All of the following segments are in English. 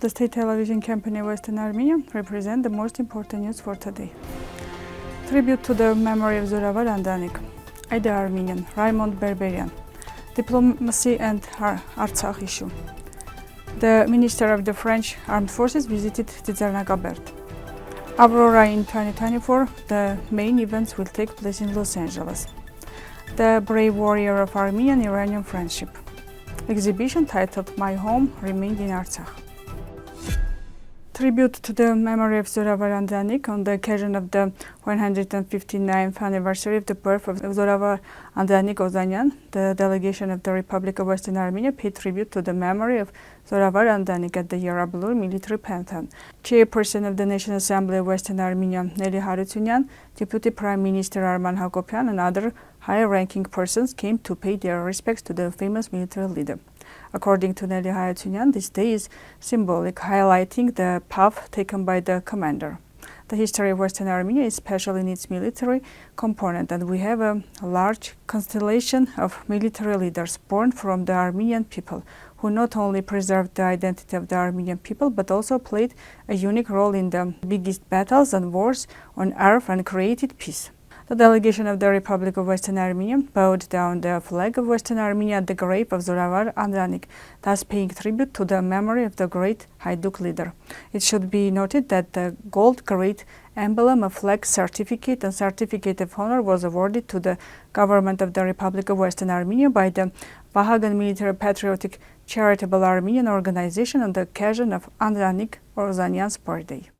the state television company Western Armenia represent the most important news for today. Tribute to the memory of Zoravar and Andranik. I, the Armenian, Raymond, Berberyan. Diplomacy and Artsakh issue. The Minister of the French Armed Forces visited Tsitsernakaberd. Aurora in 2024, the main events will take place in Los Angeles. The Brave Warrior of Armenian-Iranian friendship. Exhibition titled My Home Remained in Artsakh. Tribute to the memory of Zoravar and Andranik on the occasion of the 159th anniversary of the birth of Zoravar Andranik Ozanyan, the delegation of the Republic of Western Armenia paid tribute to the memory of Zoravar and Andranik at the Yerevan military pantheon. Chairperson of the National Assembly of Western Armenia, Nelly Harutyunyan, Deputy Prime Minister Armine and other high-ranking persons came to pay their respects to the famous military leader. According to Nelly Harutyunyan, this day is symbolic, highlighting the path taken by the commander. The history of Western Armenia is special in its military component, and we have a large constellation of military leaders born from the Armenian people, who not only preserved the identity of the Armenian people, but also played a unique role in the biggest battles and wars on earth and created peace. The delegation of the Republic of Western Armenia bowed down the flag of Western Armenia at the grave of Zoravar Andranik, thus paying tribute to the memory of the great Hajduk leader. It should be noted that the gold great emblem, a flag certificate and certificate of honor was awarded to the government of the Republic of Western Armenia by the Vahagan Military Patriotic Charitable Armenian Organization on the occasion of Andranik Ozanyan's birthday.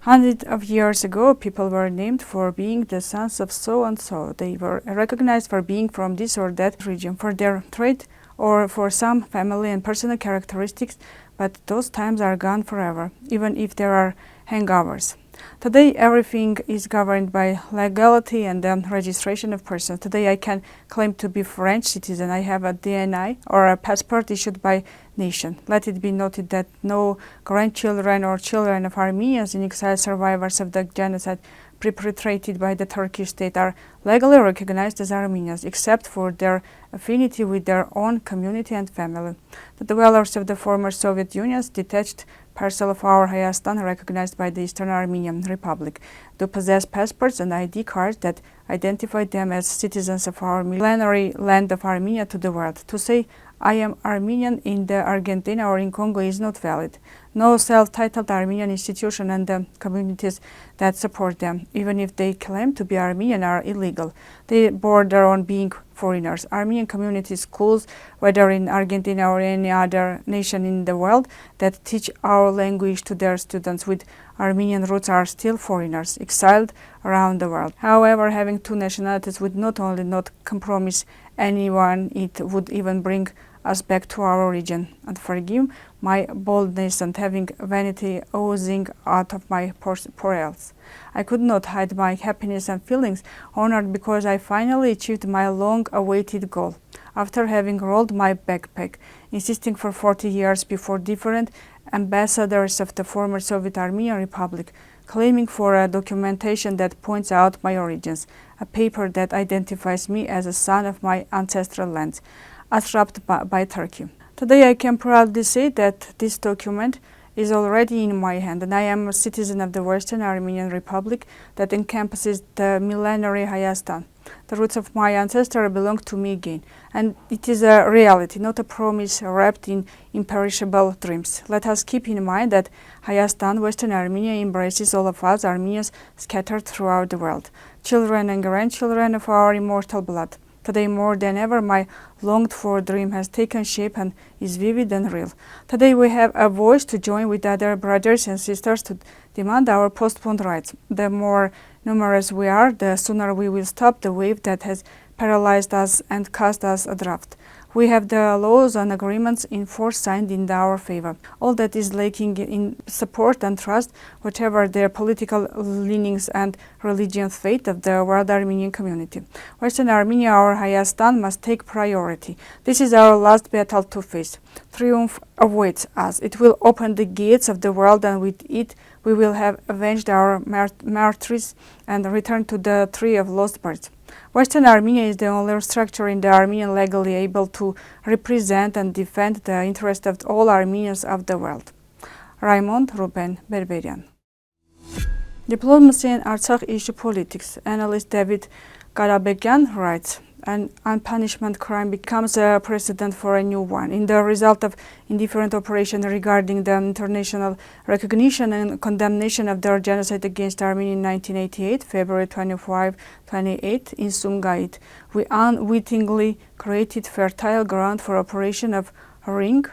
Hundreds of years ago, people were named for being the sons of so-and-so. They were recognized for being from this or that region, for their trait or for some family and personal characteristics, but those times are gone forever, even if there are hangovers. Today, everything is governed by legality and the registration of persons. Today, I can claim to be French citizen. I have a DNI or a passport issued by nation. Let it be noted that no grandchildren or children of Armenians in exile, survivors of the genocide perpetrated by the Turkish state, are legally recognized as Armenians, except for their affinity with their own community and family. The dwellers of the former Soviet Union's detached parcel of our Hayastan, recognized by the Eastern Armenian Republic, do possess passports and ID cards that identify them as citizens of our millenary land of Armenia to the world. To say I am Armenian in the Argentina or in Congo is not valid. No self-titled Armenian institution and the communities that support them, even if they claim to be Armenian, are illegal. They border on being foreigners. Armenian community schools, whether in Argentina or any other nation in the world, that teach our language to their students with Armenian roots are still foreigners, exiled around the world. However, having two nationalities would not only not compromise anyone, it would even bring us back to our origin. And forgive my boldness and having vanity oozing out of my pores. I could not hide my happiness and feelings, honored because I finally achieved my long-awaited goal. After having rolled my backpack, insisting for 40 years before different ambassadors of the former Soviet Armenian Republic, claiming for a documentation that points out my origins, a paper that identifies me as a son of my ancestral lands, usurped by Turkey. Today I can proudly say that this document is already in my hand, and I am a citizen of the Western Armenian Republic that encompasses the millenary Hayastan. The roots of my ancestor belong to me again, and it is a reality, not a promise wrapped in imperishable dreams. Let us keep in mind that Hayastan, Western Armenia, embraces all of us Armenians scattered throughout the world, children and grandchildren of our immortal blood. Today, more than ever, my longed-for dream has taken shape and is vivid and real. Today, we have a voice to join with other brothers and sisters to demand our postponed rights. The more numerous we are, the sooner we will stop the wave that has paralyzed us and cast us adrift. We have the laws and agreements in force signed in our favor. All that is lacking in support and trust, whatever their political leanings and religious faith of the world Armenian community. Western Armenia, our Hayastan, must take priority. This is our last battle to face. Triumph awaits us. It will open the gates of the world, and with it we will have avenged our martyrs and returned to the tree of lost birds. Western Armenia is the only structure in the Armenian legally able to represent and defend the interests of all Armenians of the world. Raymond, Berberyan. Diplomacy and Artsakh issue politics. Analyst David Karabekyan writes, an unpunishment crime becomes a precedent for a new one. In the result of indifferent operation regarding the international recognition and condemnation of the genocide against Armenia in 1988, February 25-28, in Sumgait, we unwittingly created fertile ground for operation of Ring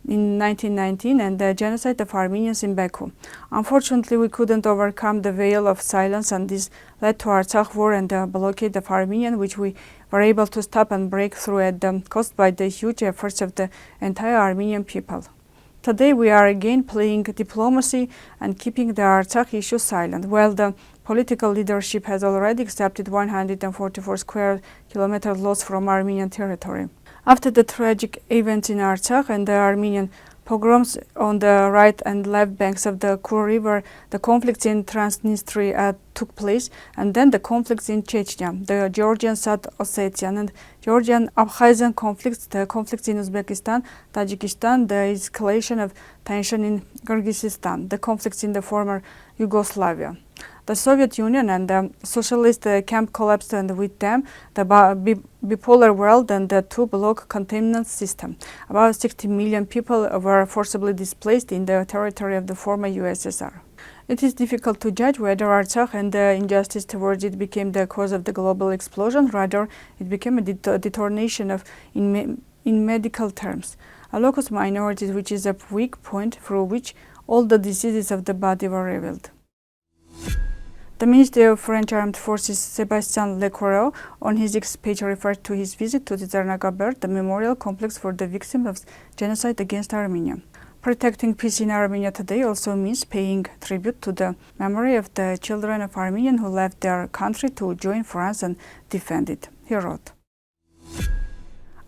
in 1919 and the genocide of Armenians in Baku. Unfortunately, we couldn't overcome the veil of silence, and this led to Artsakh war and the blockade of Armenian, which we were able to stop and break through at the cost by the huge efforts of the entire Armenian people. Today we are again playing diplomacy and keeping the Artsakh issue silent, while the political leadership has already accepted 144 square kilometers loss from Armenian territory. After the tragic events in Artsakh and the Armenian pogroms on the right and left banks of the Kur River, the conflicts in Transnistria took place, and then the conflicts in Chechnya, the Georgian South Ossetian and Georgian Abkhazian conflicts, the conflicts in Uzbekistan, Tajikistan, the escalation of tension in Kyrgyzstan, the conflicts in the former Yugoslavia. The Soviet Union and the socialist camp collapsed, and with them the bipolar world and the two-block containment system. About 60 million people were forcibly displaced in the territory of the former USSR. It is difficult to judge whether Artsakh and the injustice towards it became the cause of the global explosion. Rather, it became a detonation of, in medical terms, a locus minority, which is a weak point through which all the diseases of the body were revealed. The Ministry of French Armed Forces Sébastien Lecoreu on his X page referred to his visit to Tsitsernakaberd, the memorial complex for the victims of genocide against Armenia. Protecting peace in Armenia today also means paying tribute to the memory of the children of Armenians who left their country to join France and defend it, he wrote.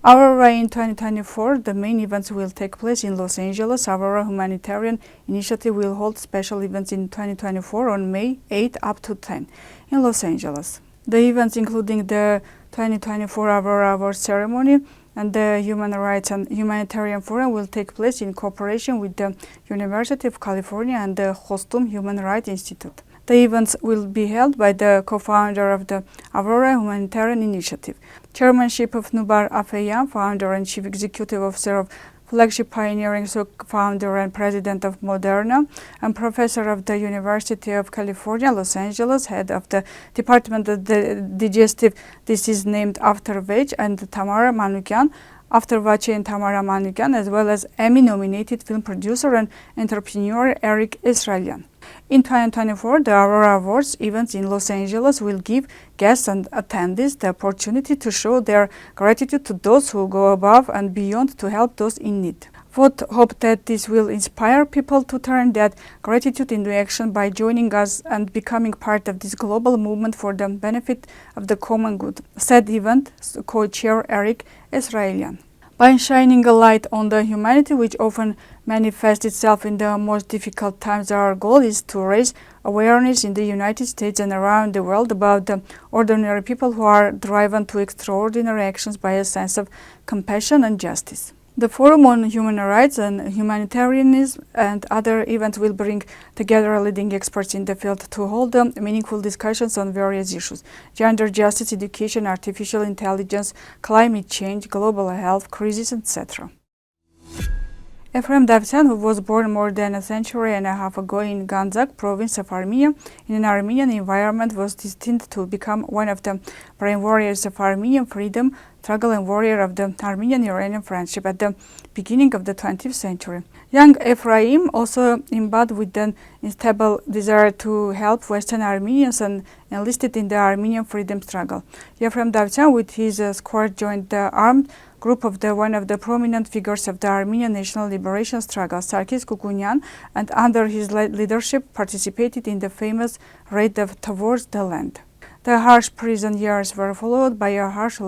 Aurora in 2024, the main events will take place in Los Angeles. Aurora Humanitarian Initiative will hold special events in 2024 on May 8 up to 10 in Los Angeles. The events including the 2024 Aurora Award ceremony and the Human Rights and Humanitarian Forum will take place in cooperation with the University of California and the Hostess Human Rights Institute. The events will be held by the co-founder of the Aurora Humanitarian Initiative, chairmanship of Nubar Afeyan, founder and chief executive officer of Flagship Pioneering, founder and president of Moderna, and professor of the University of California, Los Angeles, head of the Department of the Digestive Disease named after Vach, and Tamara Manukyan, after Vache and Tamara Manukyan, as well as Emmy-nominated film producer and entrepreneur Eric Israelian. In 2024, the Aurora Awards events in Los Angeles will give guests and attendees the opportunity to show their gratitude to those who go above and beyond to help those in need. Vote hope that this will inspire people to turn that gratitude into action by joining us and becoming part of this global movement for the benefit of the common good, said event co-chair Eric Israelian. By shining a light on the humanity which often manifests itself in the most difficult times, our goal is to raise awareness in the United States and around the world about the ordinary people who are driven to extraordinary actions by a sense of compassion and justice. The Forum on Human Rights and Humanitarianism and other events will bring together leading experts in the field to hold meaningful discussions on various issues: gender justice, education, artificial intelligence, climate change, global health crisis, etc. Ephraim Davtyan, who was born more than a century and a half ago in Ganzak, province of Armenia, in an Armenian environment, was destined to become one of the brave warriors of Armenian freedom struggle and warrior of the Armenian-Iranian friendship at the beginning of the 20th century. Young Ephraim also embodied with an instable desire to help Western Armenians and enlisted in the Armenian freedom struggle. Ephraim Davtyan, with his squad, joined the armed group of one of the prominent figures of the Armenian national liberation struggle, Sarkis Kukunyan, and under his leadership participated in the famous raid towards the land. The harsh prison years were followed by a harsh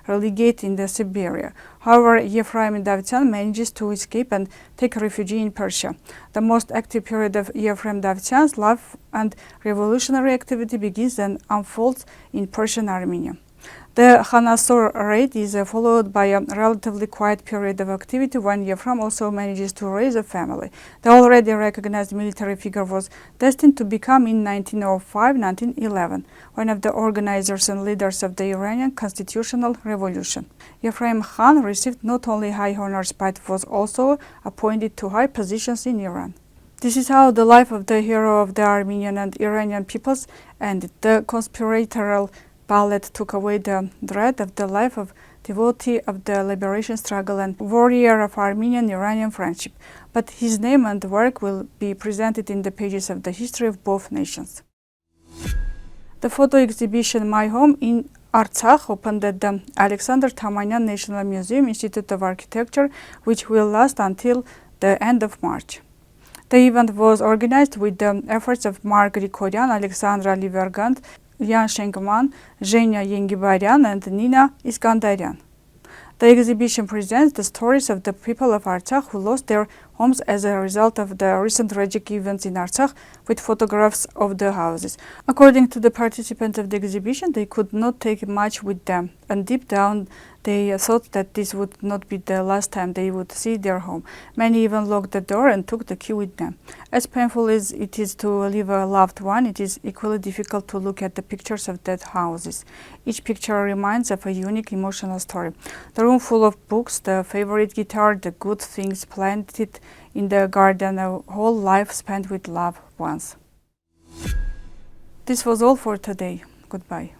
relegate in the Siberia. However, Ephraim Davtyan manages to escape and take refuge in Persia. The most active period of Ephraim Davtyan's life and revolutionary activity begins and unfolds in Persian Armenia. The Khanasor raid is followed by a relatively quiet period of activity when Yerevan also manages to raise a family. The already recognized military figure was destined to become in 1905-1911 one of the organizers and leaders of the Iranian constitutional revolution. Yerevan Khan received not only high honors but was also appointed to high positions in Iran. This is how the life of the hero of the Armenian and Iranian peoples ended. The conspiratorial ballet took away the dread of the life of devotee of the liberation struggle and warrior of Armenian-Iranian friendship, but his name and work will be presented in the pages of the history of both nations. The photo exhibition My Home in Artsakh opened at the Alexander Tamanyan National Museum Institute of Architecture, which will last until the end of March. The event was organized with the efforts of Mark Grigoryan, Alexandra Livergand, Yan Shenkman, Zhenya Yengibaryan, and Nina Iskandaryan. The exhibition presents the stories of the people of Artsakh who lost their homes as a result of the recent tragic events in Artsakh, with photographs of the houses. According to the participants of the exhibition, they could not take much with them, and deep down they thought that this would not be the last time they would see their home. Many even locked the door and took the key with them. As painful as it is to leave a loved one, it is equally difficult to look at the pictures of dead houses. Each picture reminds of a unique emotional story. The room full of books, the favorite guitar, the good things planted in the garden, a whole life spent with loved ones. This was all for today. Goodbye.